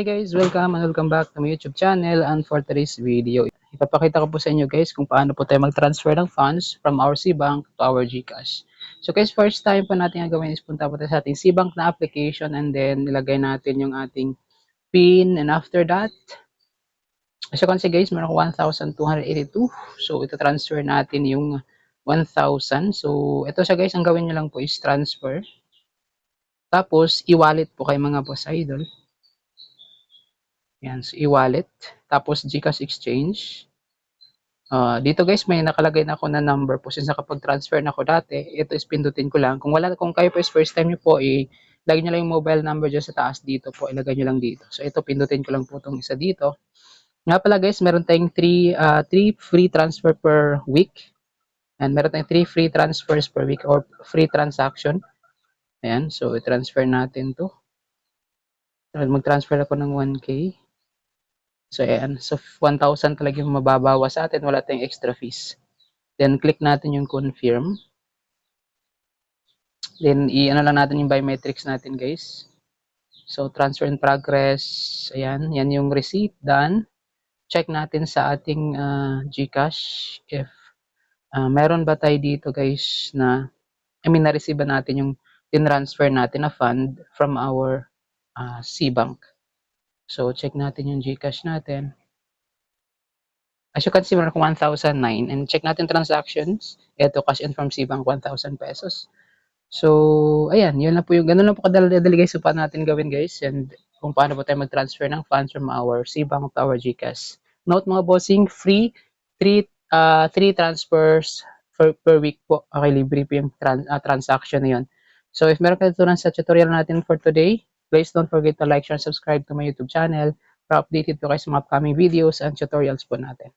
Hi guys, welcome back to my YouTube channel, and for today's video, ipapakita ko po sa inyo guys kung paano po tayo mag-transfer ng funds from our Cbank to our GCash. So guys, first time po natin gagawin is punta po tayo sa ating Cbank na application, and then nilagay natin yung ating PIN, and after that, as you can see guys, meron ko 1,282. So ito transfer natin yung 1,000. So ito siya guys, ang gawin nyo lang po is transfer. Tapos i-wallet po kay mga boss idol. Yan, so e-wallet, tapos GCash exchange. Dito guys, may nakalagay na ako na number po since nakapag-transfer na ako dati. Ito is pindutin ko lang. Kung kayo po is first time nyo po, lagay nyo lang yung mobile number dyan sa taas dito po. Ilagay nyo lang dito. So ito, pindutin ko lang po itong isa dito. Nga pala guys, meron tayong 3 free transfer per week. And meron tayong 3 free transfers per week or free transaction. Ayan, so i-transfer natin to. Mag-transfer ako ng 1K. So, ayan. So, 1,000 talaga yung mababawa sa atin. Wala tayong extra fees. Then, click natin yung confirm. Then, i-ano lang natin yung biometrics natin, guys. So, transfer in progress. Ayan. Yan yung receipt. Done. Check natin sa ating GCash if meron ba tayo dito, guys, na-receive ba natin yung tin-transfer natin na fund from our Cbank. So, check natin yung GCash natin. As you can see, meron akong 1,009 and check natin transactions. Ito, cash in from Cbank, 1,000 pesos. So, ayan, yun lang po yung, ganun lang po kadali guys, so paano natin gawin guys, and kung paano po tayo mag-transfer ng funds from our Cbank to our GCash. Note mga bossing, free, 3 transfers per week po. Okay, libre po yung transaction na yun. So, if meron kayo tutunan sa tutorial natin for today, please don't forget to like, share, and subscribe to my YouTube channel para updated po kayo sa mga upcoming videos and tutorials po natin.